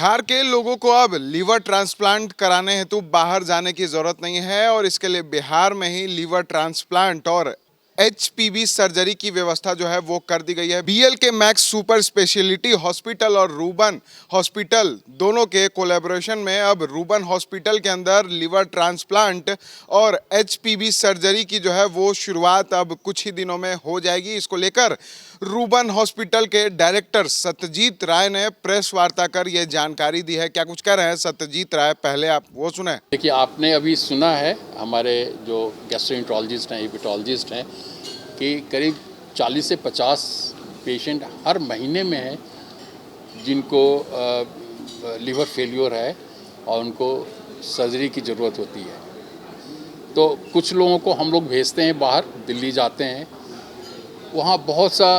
बिहार के लोगों को अब लीवर ट्रांसप्लांट कराने हेतु बाहर जाने की जरूरत नहीं है और इसके लिए बिहार में ही लीवर ट्रांसप्लांट और एचपीवी सर्जरी की व्यवस्था जो है वो कर दी गई है। बीएल के मैक्स सुपर स्पेशलिटी हॉस्पिटल और रूबन हॉस्पिटल दोनों के कोलैबोरेशन में अब रूबन हॉस्पिटल के अंदर लीवर ट्रांसप्लांट और एचपीवी सर्जरी की जो है वो शुरुआत अब कुछ ही दिनों में हो जाएगी। इसको लेकर रूबन हॉस्पिटल के डायरेक्टर सत्यजीत राय ने प्रेस वार्ता कर ये जानकारी दी है। क्या कुछ कह रहे हैं सत्यजीत राय, पहले आप वो सुने। देखिए, आपने अभी सुना है हमारे जो गैस्ट्रोएंटरोलॉजिस्ट हैं, हेपेटोलॉजिस्ट हैं कि करीब 40 से 50 पेशेंट हर महीने में हैं जिनको लीवर फेल्योर है और उनको सर्जरी की ज़रूरत होती है। तो कुछ लोगों को हम लोग भेजते हैं बाहर, दिल्ली जाते हैं, वहाँ बहुत सा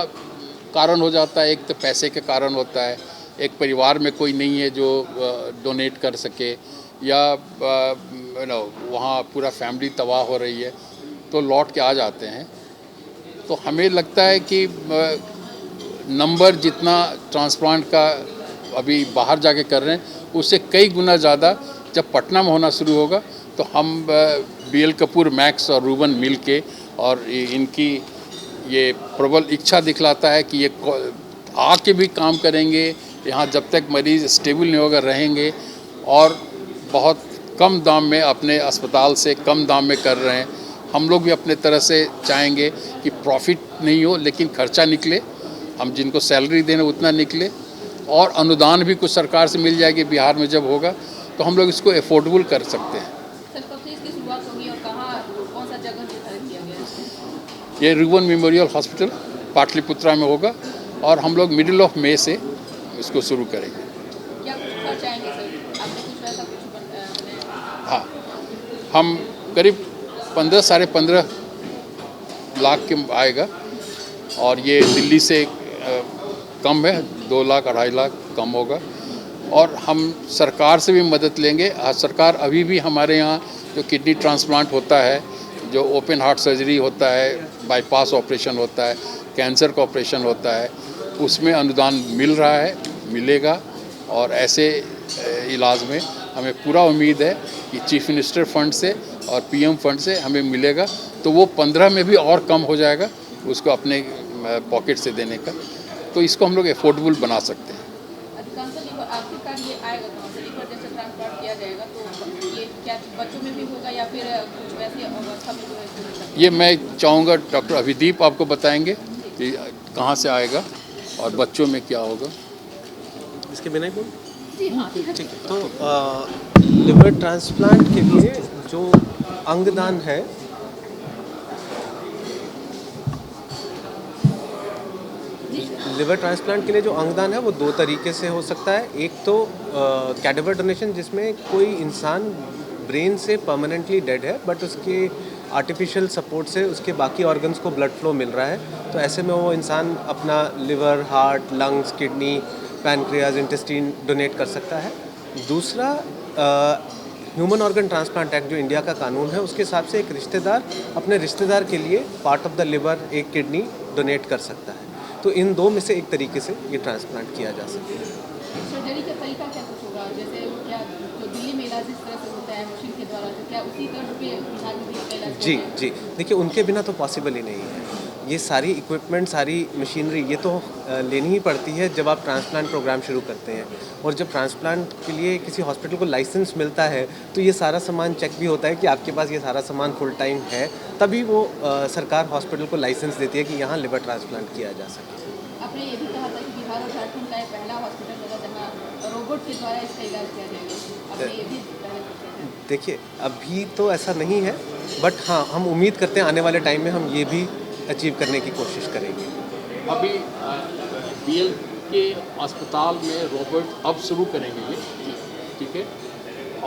कारण हो जाता है। एक तो पैसे के कारण होता है, एक परिवार में कोई नहीं है जो डोनेट कर सके, या वहाँ पूरा फैमिली तबाह हो रही है, तो लौट के आ जाते हैं। तो हमें लगता है कि नंबर जितना ट्रांसप्लांट का अभी बाहर जाके कर रहे हैं उससे कई गुना ज़्यादा जब पटना में होना शुरू होगा तो हम बीएल कपूर मैक्स और रूबन मिल के और इनकी ये प्रबल इच्छा दिखलाता है कि ये आके भी काम करेंगे यहाँ जब तक मरीज़ स्टेबल नहीं होगा रहेंगे, और बहुत कम दाम में अपने अस्पताल से कम दाम में कर रहे हैं। हम लोग भी अपने तरह से चाहेंगे कि प्रॉफिट नहीं हो लेकिन खर्चा निकले, हम जिनको सैलरी देना उतना निकले, और अनुदान भी कुछ सरकार से मिल जाएगी बिहार में जब होगा तो हम लोग इसको अफोर्डेबल कर सकते हैं। सर, कब से इसकी शुरुआत होगी और कहाँ, कौन सा जगह निर्धारित किया गया है? ये रूबन मेमोरियल हॉस्पिटल पाटलिपुत्रा में होगा और हम लोग मिडिल ऑफ मई से इसको शुरू करेंगे। क्या कुछ खर्च आएंगे सर? आपने कुछ वैसा कुछ हाँ, हम करीब 15 साढ़े 15 लाख के आएगा, और ये दिल्ली से कम है, 2 लाख 2.5 लाख कम होगा। और हम सरकार से भी मदद लेंगे। सरकार अभी भी हमारे यहाँ जो किडनी ट्रांसप्लांट होता है, जो ओपन हार्ट सर्जरी होता है, बाईपास ऑपरेशन होता है, कैंसर का ऑपरेशन होता है, उसमें अनुदान मिल रहा है, मिलेगा। और ऐसे इलाज में हमें पूरा उम्मीद है कि चीफ मिनिस्टर फंड से और पीएम फंड से हमें मिलेगा, तो वो 15 में भी और कम हो जाएगा उसको अपने पॉकेट से देने का। तो इसको हम लोग अफोर्डेबल बना सकते हैं। आखिरकार ये आएगा कहाँ से? लीवर जैसे ट्रांसप्लांट किया जाएगा तो ये क्या बच्चों में भी होगा या फिर कुछ वैसी अवस्था में जो है? ये मैं चाहूँगा डॉक्टर अभिदीप आपको बताएंगे कि कहाँ से आएगा और बच्चों में क्या होगा। इसके बिना ही बोल। जी हाँ, ठीक है। तो लिवर ट्रांसप्लांट के लिए जो अंगदान है, लिवर ट्रांसप्लांट के लिए जो अंगदान है वो 2 तरीके से हो सकता है। एक तो कैडेवर डोनेशन, जिसमें कोई इंसान ब्रेन से परमानेंटली डेड है बट उसके आर्टिफिशियल सपोर्ट से उसके बाकी ऑर्गन्स को ब्लड फ्लो मिल रहा है, तो ऐसे में वो इंसान अपना liver, heart, lungs, kidney, pancreas, intestine donate कर सकता है। दूसरा, ह्यूमन ऑर्गन ट्रांसप्लांट एक्ट जो इंडिया का कानून है उसके हिसाब से एक रिश्तेदार अपने रिश्तेदार के लिए पार्ट ऑफ द लिवर, एक किडनी डोनेट कर सकता है। तो इन 2 में से एक तरीके से ये ट्रांसप्लांट किया जा सकता है। सर्जरी का तरीका क्या कुछ होगा? जैसे क्या जो दिल्ली में इलाज इस तरह से होता है मशीन के द्वारा, तो क्या उसी तरह पे बिहार में भी इसका इलाज जी होगा? जी, देखिए उनके बिना तो पॉसिबल ही नहीं है। ये सारी इक्विपमेंट, सारी मशीनरी ये तो लेनी ही पड़ती है जब आप ट्रांसप्लांट प्रोग्राम शुरू करते हैं। और जब ट्रांसप्लांट के लिए किसी हॉस्पिटल को लाइसेंस मिलता है तो ये सारा सामान चेक भी होता है कि आपके पास ये सारा सामान फुल टाइम है, तभी वो सरकार हॉस्पिटल को लाइसेंस देती है कि यहाँ लिवर ट्रांसप्लांट किया जा सके। आपने ये भी कहा था कि बिहार और झारखंड का ये पहला हॉस्पिटल होगा जहाँ रोबोट के द्वारा इसका इलाज किया जाएगा। आपने ये भी देखिए, अभी तो ऐसा नहीं है, बट हाँ, हम उम्मीद करते हैं आने वाले टाइम में हम ये भी अचीव करने की कोशिश करेंगे। अभी बीएल के अस्पताल में रोबोट अब शुरू करेंगे ये, ठीक है।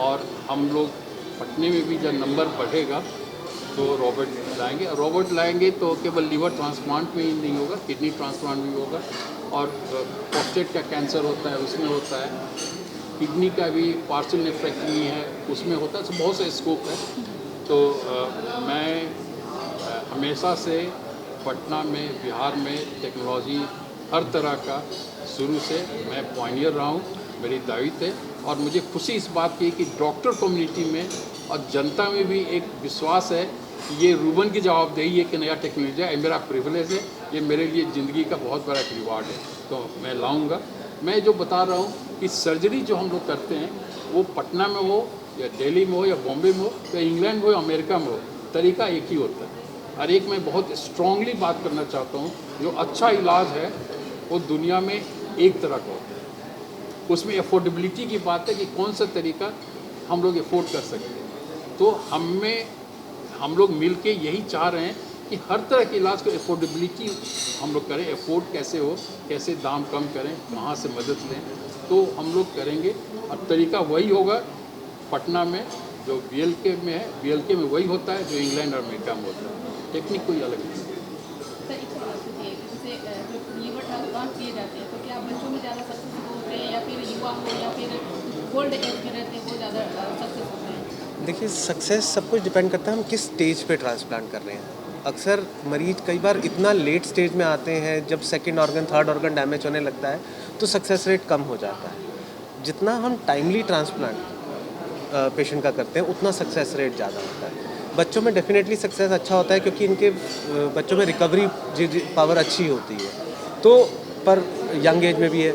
और हम लोग पटने में भी जब नंबर बढ़ेगा तो रोबोट लाएंगे तो केवल लिवर ट्रांसप्लांट में ही नहीं होगा, किडनी ट्रांसप्लांट भी होगा, और प्रोस्टेट का कैंसर होता है उसमें होता है, किडनी का भी पार्शियल नेफ्रेक्टमी है उसमें होता है। तो बहुत सा स्कोप है। तो मैं हमेशा से पटना में, बिहार में टेक्नोलॉजी हर तरह का शुरू से मैं पॉइनियर रहा हूँ, मेरी दायित्व है। और मुझे खुशी इस बात की है कि डॉक्टर कम्युनिटी में और जनता में भी एक विश्वास है कि ये रूबन की जवाबदेही है कि नया टेक्नोलॉजी है, मेरा प्रिविलेज है, ये मेरे लिए ज़िंदगी का बहुत बड़ा एक रिवार्ड है, तो मैं लाऊंगा। मैं जो बता रहा हूँ कि सर्जरी जो हम लोग करते हैं वो पटना में हो या दिल्ली में हो या बॉम्बे में हो या इंग्लैंड में हो या अमेरिका में हो, तरीका एक ही होता है। और एक मैं बहुत स्ट्रांगली बात करना चाहता हूँ, जो अच्छा इलाज है वो दुनिया में एक तरह का होता है। उसमें अफोर्डेबिलिटी की बात है कि कौन सा तरीका हम लोग अफोर्ड कर सकते हैं। तो हम लोग मिल के यही चाह रहे हैं कि हर तरह के इलाज को अफोर्डेबिलिटी हम लोग करें। अफोर्ड कैसे हो, कैसे दाम कम करें, कहाँ से मदद लें, तो हम लोग करेंगे। और तरीका वही होगा पटना में जो BLK में है, BLK में वही होता है जो इंग्लैंड और अमेरिका में होता है। टेक्निक कोई अलग नहीं है। सर एक सवाल पूछिए, जैसे जो लीवर ट्रांसप्लांट किए जाते हैं तो क्या बच्चों में ज़्यादा सक्सेसफुल होते हैं या फिर युवा हो या फिर ओल्ड एज में रहते हैं वो ज़्यादा सक्सेस होते हैं? देखिए, सक्सेस सब कुछ डिपेंड करता है हम किस स्टेज पे ट्रांसप्लांट कर रहे हैं। अक्सर मरीज कई बार इतना लेट स्टेज में आते हैं जब second organ third organ damage होने लगता है तो सक्सेस रेट कम हो जाता है। जितना हम टाइमली ट्रांसप्लांट पेशेंट का करते हैं उतना सक्सेस रेट ज़्यादा होता है। बच्चों में डेफिनेटली सक्सेस अच्छा होता है क्योंकि इनके बच्चों में रिकवरी पावर अच्छी होती है। तो पर यंग एज में भी है,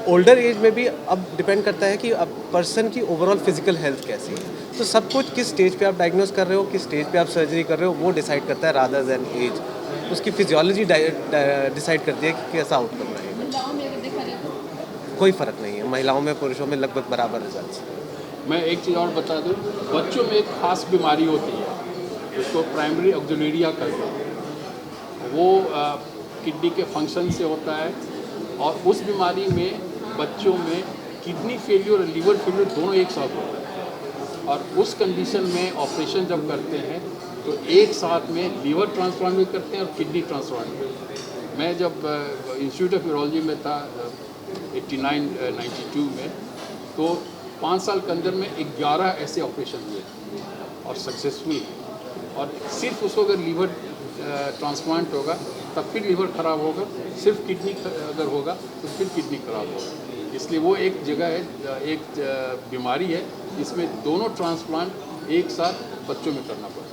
ओल्डर एज में भी अब डिपेंड करता है कि अब पर्सन की ओवरऑल फिजिकल हेल्थ कैसी है। तो सब कुछ किस स्टेज पे आप डायग्नोस कर रहे हो, किस स्टेज पे आप सर्जरी कर रहे हो, वो डिसाइड करता है रादर देन एज। उसकी फिजियोलॉजी डिसाइड करती है कि कैसा आउटकम रहेगा। महिलाओं में अगर देखा जाए तो कोई फ़र्क नहीं है, महिलाओं में पुरुषों में लगभग बराबर रिजल्ट्स। मैं एक चीज़ और बता दूं, बच्चों में एक खास बीमारी होती है उसको प्राइमरी ऑक्जुलेरिया कहते हैं। वो किडनी के फंक्शन से होता है और उस बीमारी में बच्चों में किडनी फेलियर और लीवर फेलियर दोनों एक साथ होता है। और उस कंडीशन में ऑपरेशन जब करते हैं तो एक साथ में लीवर ट्रांसप्लांट भी करते हैं और किडनी ट्रांसप्लांट भी करते हैं। मैं जब इंस्टीट्यूट ऑफ यूरोलॉजी में था 89-92 में, तो 5 साल के अंदर में 11 ऐसे ऑपरेशन हुए और सक्सेसफुल। और सिर्फ उसको अगर लीवर ट्रांसप्लांट होगा तब फिर लीवर ख़राब होगा, सिर्फ किडनी अगर होगा तो फिर किडनी ख़राब होगा। इसलिए वो एक जगह है, एक बीमारी है जिसमें दोनों ट्रांसप्लांट एक साथ बच्चों में करना पड़ता है।